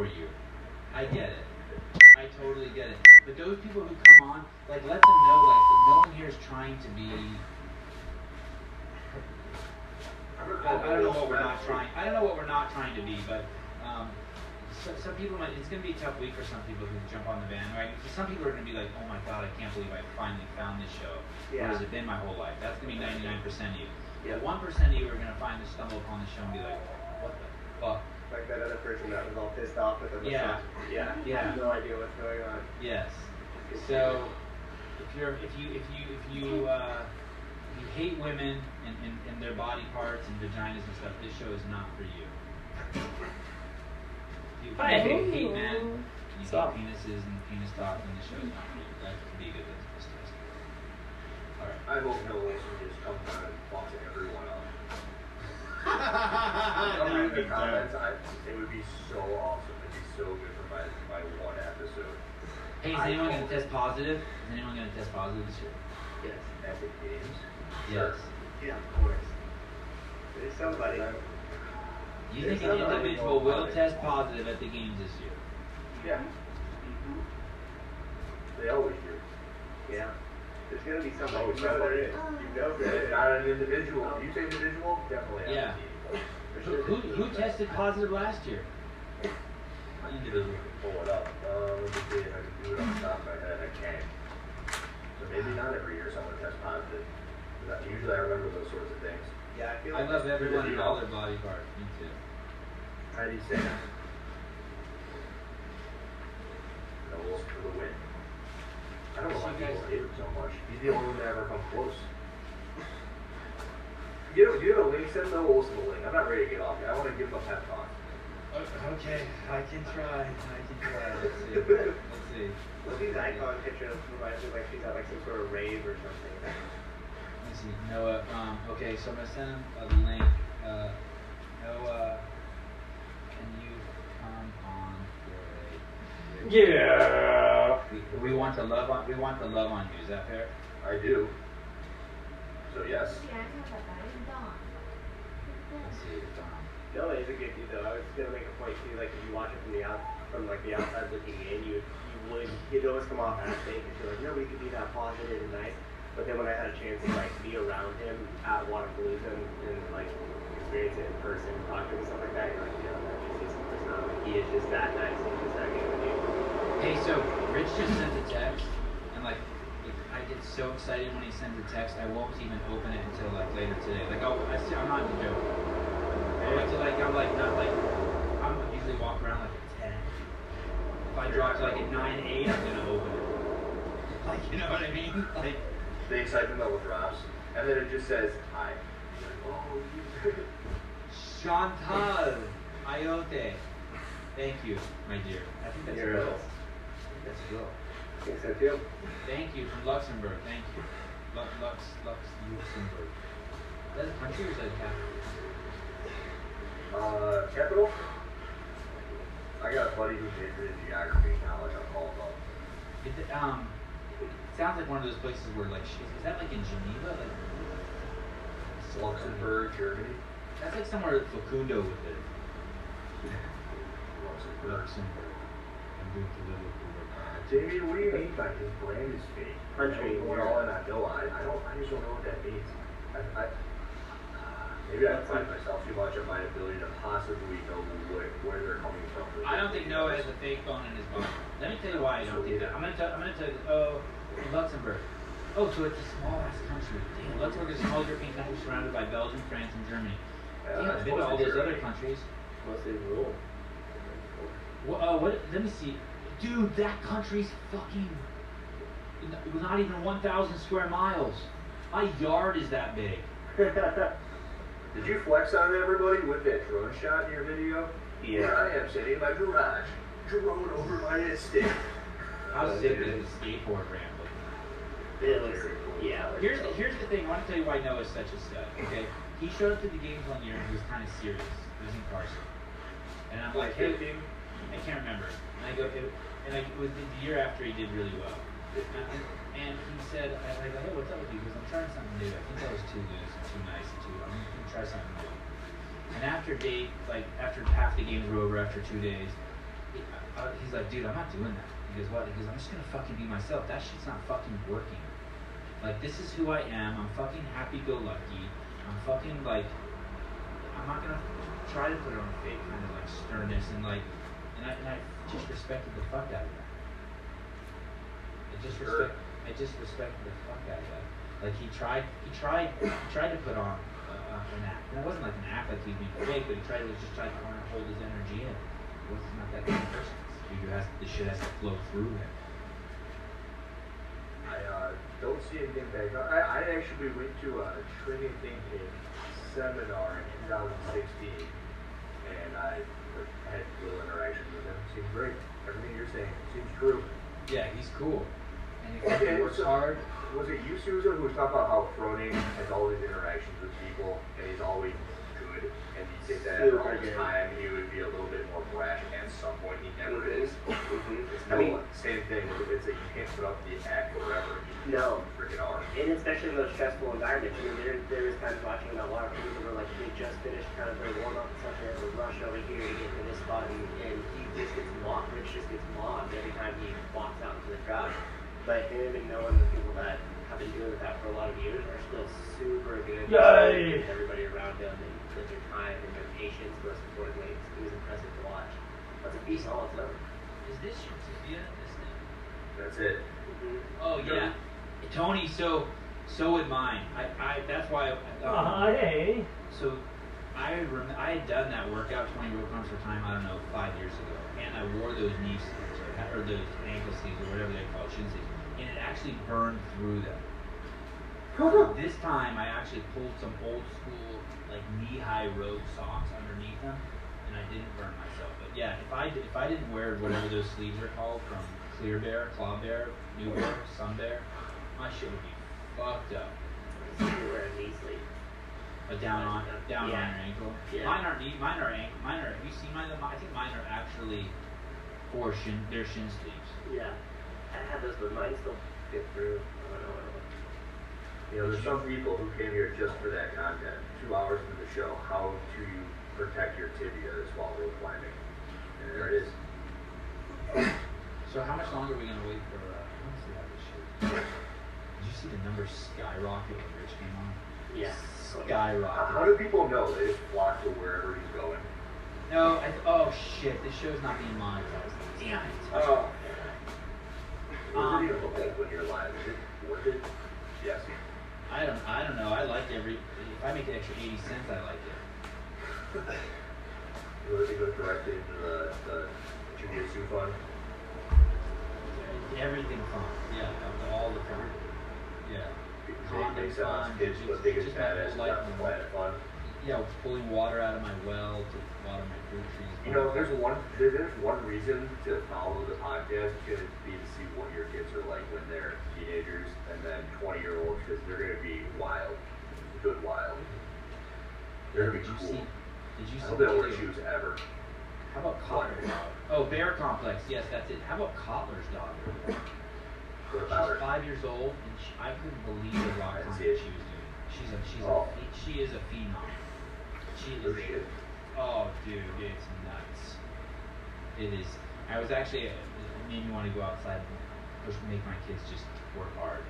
for you. I get it. I totally get it. But those people who come on, like, let them know, like, that no one here is trying to be. I don't know what we're not trying. I don't know what we're not trying to be, but some people might. It's going to be a tough week for some people who jump on the bandwagon. Some people are going to be like, "Oh my God, I can't believe I finally found this show." Yeah. Whereas it's been my whole life. That's going to be 99% of you. Yeah. 1% of you are going to stumble upon the show and be like, "What the fuck?" Like that other person that was all pissed off with the Yeah. Yeah. I have no idea what's going on. Yes. So if you hate women and their body parts and vaginas and stuff, this show is not for you. If you hate men, you hate penises and penis talk, then this show is not for you. That could be a good litmus test. Alright. I hope no one just comes out and boxing everyone up. No, in the comments, it would be so awesome. It'd be so good for my one episode. Hey, is anyone going to test positive? Is anyone going to test positive this year? Yes. Epic Games. Yes. Yeah, of course. There's somebody. You think an individual will test positive at the games this year? Yeah. They always do. Yeah. There's gonna be somebody. Oh, You know there is. You know there is. Not an individual. If you say individual, definitely Yeah. Who tested positive last year? Individual. Pull it up. Let me see if I can do it on the top of my head. I can't. So maybe not every year someone tests positive. Usually I remember those sorts of things. Yeah, I feel I like love everyone in all their body parts. Me too. How do you say that? Knowles for the win. I don't know why people hate him so much. He's the only one that ever come close. Do you have a link? Send Knowles to the link. I'm not ready to get off yet. I want to give him a pep talk. Okay, I can try. Let's see. Let's see. Well, these icon pictures reminds me like she's at like some sort of rave or something. Let's see. Noah. Okay, so I'm gonna send him a link. Noah, can you come on for a? Yeah. We want the love on. We want the love on you. Is that fair? I do. So yes. Let's see. No, it's a good dude though. I was gonna make a point too. Like if you watch it from the outside looking in, you'd always come off as fake and you're like, nobody could be that positive and nice. But then when I had a chance to like be around him at Waterpalooza and like experience it in person, talk to him and stuff like that, you're like, yeah, that's just his personality. He is just that nice. He's just that good with you. Hey, so Rich just sent a text, and like I get so excited when he sends a text, I won't even open it until like later today. Like I'm not even joking. I'm usually walk around like at 10. If I drop to like at 9, 8, I'm gonna open it. Like, you know what I mean? Like The excitement level drops, and then it just says hi. Chantal Ayote. Thank you, my dear. I think that's a girl. That's a girl. I think so too. Thank you from Luxembourg. Thank you. Luxembourg. Is that a country or is that a capital? Capital? I got a buddy who majored in geography in college. I'll call him up. It sounds like one of those places where, like, is that like in Geneva? Like, Luxembourg, Germany. that's like somewhere Facundo would live. Luxembourg. I'm doing political work. Jamie, what do you mean by his brand is fake? Country. We're all in that know. I just don't know what that means. Maybe I pride myself too much on my ability to possibly know where they're coming from. I don't think Noah has a fake bone in his body. Let me tell you why I don't think that. I'm gonna tell you. Oh, Luxembourg. Oh, so it's a small ass country. Damn, Luxembourg is a small European country surrounded by Belgium, France, and Germany. Damn, I've been to all those other countries. What's his rule? What? Let me see. Dude, that country's fucking not even 1,000 square miles. My yard is that big. Did you flex on everybody with that drone shot in your video? Yeah. Here I am sitting in my garage, drone over my estate. How sick is the skateboard ramp? It looks, yeah. Here's the thing. I want to tell you why Noah's such a stud. Okay, he showed up to the games one year and he was kind of serious. He was in Carson, and I'm like, hey, I can't remember. And I go, it was the year after he did really well. And he said, I go, hey, what's up with you? He goes, I'm trying something new. I think that was too loose and too nice and too. I'm gonna try something new. And after half the games were over after 2 days, he's like, dude, I'm not doing that. He goes, what? He goes, I'm just gonna fucking be myself. That shit's not fucking working. Like, this is who I am. I'm fucking happy-go-lucky. I'm fucking, like, I'm not gonna try to put on a fake kind of, like, sternness and, like, and I just respected the fuck out of that. I just respected the fuck out of that. Like, he tried to put on an act. And it wasn't like an act like he was being fake, but he was just trying to hold his energy in. He was not that kind of person. The shit has to flow through him. I don't see anything back. I actually went to a training think tank seminar in 2016, and I had little interactions with him. Seems great. Everything you're saying seems true. Yeah, he's cool. And he fucking works hard. Was it you, Susan, who was talking about how Froning has all these interactions with people, and he's always good, and you think that after all this time he would be a little bit more brash, and at some point he never is. It's no same thing. It's that you can't put up the act forever. No. Freaking hard. And especially in those stressful environments. I mean, there was times watching about a lot of people who were like, they just finished kind of their warm up and stuff, and they would rush over here to get to this spot, and he just gets mobbed. Rich just gets mobbed every time he walks out into the crowd. But him and knowing the people that have been doing that for a lot of years are still super good. Yay! Everybody around him and with their time and their patience, most importantly, it was impressive to watch. That's a piece all its own. Is this your Sophia? This thing? That's it. Oh yeah, Tony. So would mine. I that's why. Hey. So I had done that workout 20 rope runs for time. I don't know 5 years ago, and I wore those knee sleeves or those ankle sleeves or whatever they call it, shin sleeves, and it actually burned through them. This time I actually pulled some old school like knee-high road socks underneath them, and I didn't burn myself. But yeah, if I didn't wear whatever those sleeves are called from Clear Bear, Claw Bear, New Bear, Sun Bear, my shit would be fucked up. So you wear a knee sleeve. But down on your ankle. Yeah. Mine are ankle. Mine are. Have you seen mine? I think mine are actually they're shin sleeves. Yeah. I have those, but mine still fit through. I don't know. You know, there's some people who came here just for that content. 2 hours into the show, how to protect your tibias while rope climbing. And there it is. So how much longer are we gonna wait for? Let's see how this shit. Did you see the numbers skyrocket when Rich came on? Yeah. Skyrocket. How do people know? They just flock to wherever he's going. No. Oh shit! This show's not being monetized. Damn it. Oh. What does it even look like when you're live? Is it worth it? Yes. I don't know. I like every. If I make an extra 80 cents, I like it. You want to go directly into the jiu-jitsu fund? Everything fun. Yeah, all the fun. Yeah. They sound kids the biggest badass on the planet fun. Yeah, pulling water out of my well to water my fruit trees. You know, there's one reason to follow the podcast is going to be to see what your kids are like when they're teenagers and then 20-year-olds, because they're going to be wild, good wild. They're going to be cool. Did you see? I hope they don't wear shoes ever. How about Cotler's dog? Oh, Bear Complex. Yes, that's it. How about Cotler's dog? What about her? She's 5 years old, and I couldn't believe the rock I climb see it. she was doing. She is a phenom. She is Oh, shit. Oh, dude, it's nuts. It is. I was actually, it made me want to go outside and make my kids just work hard.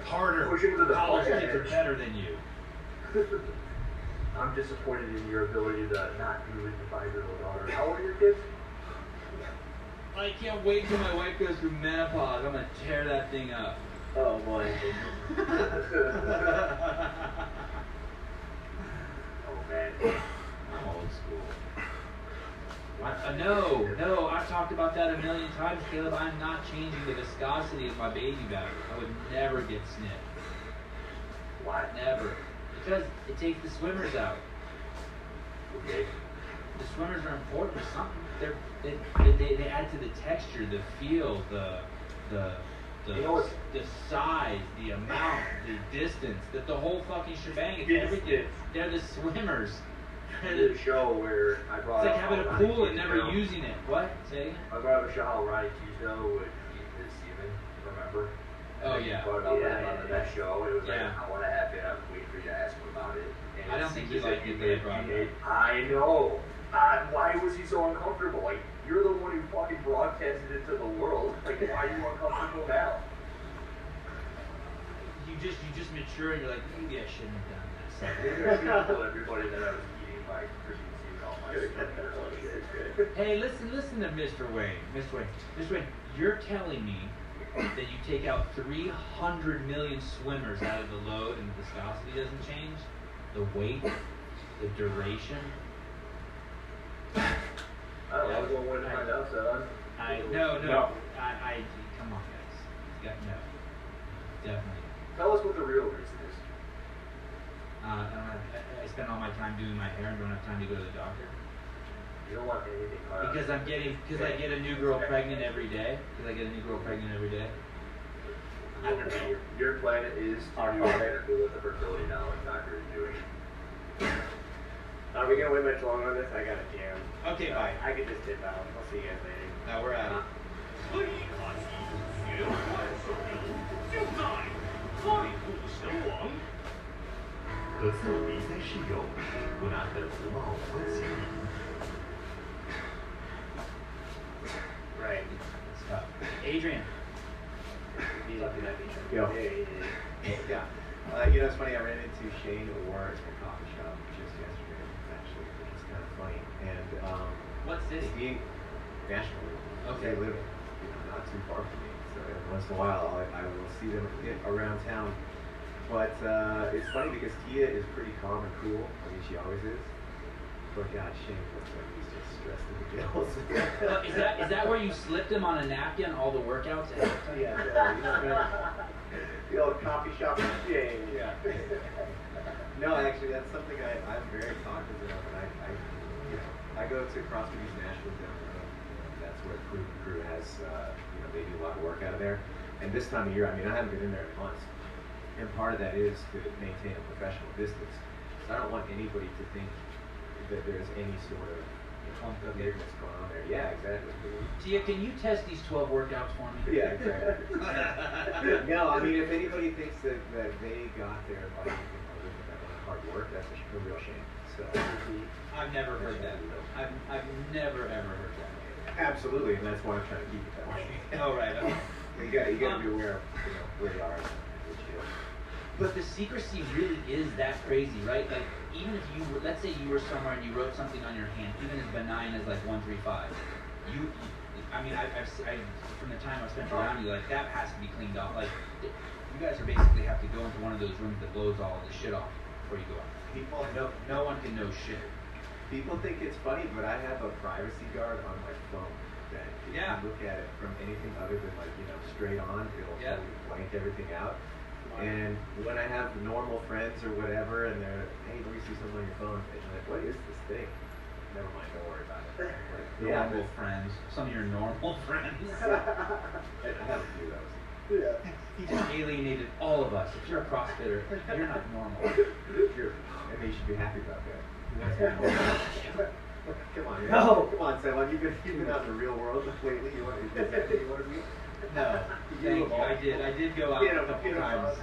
Harder. Push into the College fucking kids are edge. better than you. I'm disappointed in your ability to not be with your 5-year-old daughter. How old are your kids? I can't wait till my wife goes through menopause. I'm gonna tear that thing up. Oh boy. Oh man. I'm old school. No, I've talked about that a million times, Caleb. I'm not changing the viscosity of my baby back. I would never get snipped. Why? Never. Because it takes the swimmers out. Okay. The swimmers are important for something. They add to the texture, the feel, the You know what? the size, the amount, the distance, the whole fucking shebang. It's Distance. everything. They're the swimmers. I did a show where I brought It's like up having a how Ronnie pool and never Teasdale- using it. What? Say again? I brought up a show how Ronnie Teasdale would eat his semen, remember? Oh, And then yeah. He brought it up Yeah, on the yeah, next show. It was like Yeah. an hour and a half in. I was waiting for you to ask him about it. And I don't it think seems he as liked if it that I brought it I know. Why was he so uncomfortable? Like, you're the one who broadcasted it to the world. Like, why are you uncomfortable now? You just mature and you're like, maybe I shouldn't have done that. Maybe I should tell everybody that I was eating my green tea and all my stuff. Hey, listen to Mr. Wayne. Mr. Wayne, you're telling me that you take out 300 million swimmers out of the load and the viscosity doesn't change? The weight? The duration? I don't know, we'll win find out, son. No. I come on, guys. Yeah, no. Definitely. Tell us what the real reason is. I spend all my time doing my hair and don't have time to go to the doctor. You don't want anything hard. Because I get a new girl pregnant every day. Your plan is to do exactly what the fertility knowledge doctor is doing. Are we gonna wait much longer on this? I got a jam. Okay, bye. I could just dip out. I'll see you guys later. Now we're out. 可以看齐，玄幻手里就在太古神王。和自比赛室友不拿本子帽关心你。 Right. It's tough. Adrian. Yo. Yeah. You know, it's funny, I ran into Shane Orr at a coffee shop just yesterday, actually, which is kind of funny. And, What's this? he, Nashville. Okay. They live, not too far from me. So every once in a while, I will see them around town. But, it's funny because Tia is pretty calm and cool. I mean, she always is. But God, Shane looks like he's just stressed to the gills. Is that where you slipped him on a napkin all the workouts ahead of time? Yeah, The old coffee shop exchange. yeah. No, actually, that's something I'm very cognizant of, and I go to CrossFit East Nashville down the road. That's where Crew has, they do a lot of work out of there. And this time of year, I mean, I haven't been in there in months. And part of that is to maintain a professional distance. So I don't want anybody to think that there's any sort of weirdness going on there. Yeah, exactly. Tia, can you test these 12 workouts for me? Yeah, exactly. No, I mean, if anybody thinks that they got there by anything other than that hard work, that's a real shame. So I've never heard that. I've never ever heard that. absolutely, and that's why I'm trying to keep it that way. Oh, right. Okay. You gotta be aware of where you are and what you do. But the secrecy really is that crazy, right? Like, even if you were, let's say you were somewhere and you wrote something on your hand, even as benign as like 135, from the time I've spent around you, like that has to be cleaned off. Like, you guys are basically have to go into one of those rooms that blows all the shit off before you go out. People, No one can know shit. people think it's funny, but I have a privacy guard on my phone that if Yeah. you look at it from anything other than straight on, it'll Yeah. totally blank everything out. And when I have normal friends or whatever, and they're, hey, let me see something on your phone, and I'm like, what is this thing? Never mind, don't worry about it. Like, Normal friends. Some of your normal friends. I have a few of those. Yeah. He just alienated all of us. If you're a CrossFitter, you're not normal. And they should be happy about that. Come on, man. No. Come on, Sam. You've been out in the real world lately. Is that what you want to be? No, thank you. I did go out a couple times.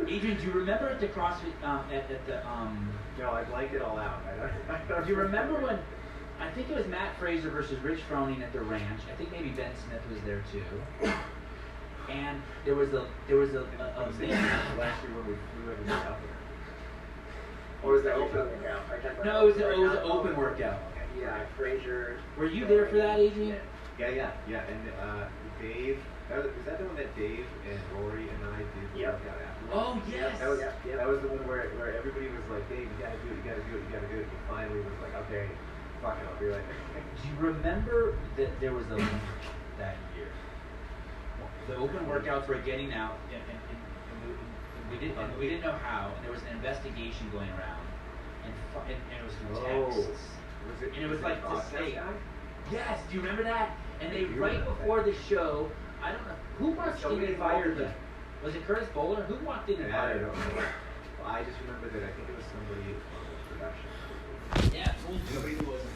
Adrian, do you remember at the CrossFit at the No, I blanked it all out. Do you remember when I think it was Matt Fraser versus Rich Froning at the ranch? I think maybe Ben Smith was there too. And there was a last link. year when we flew everything out there. Or was it open workout? No, it was an open workout. Yeah, Frazier. Were you there for that, Adrian? Yeah. And Dave, is that the one that Dave and Rory and I did the Yep. workout after? Oh yes. That was the one where everybody was like, Dave, you gotta do it. And he finally was like, okay, fuck it, I'll do it. Do you remember that there was a link that year? The open workouts were getting out, and we didn't know how, and there was an investigation going around, and it was through texts. And it was like to say, yes, do you remember that? And they right before the show, I don't know who walked in and fired them. Was it Curtis Bowler? Who walked in and I fired don't them? know. Well, I just remember that I think it was somebody on the production. Yeah, Nobody who wasn't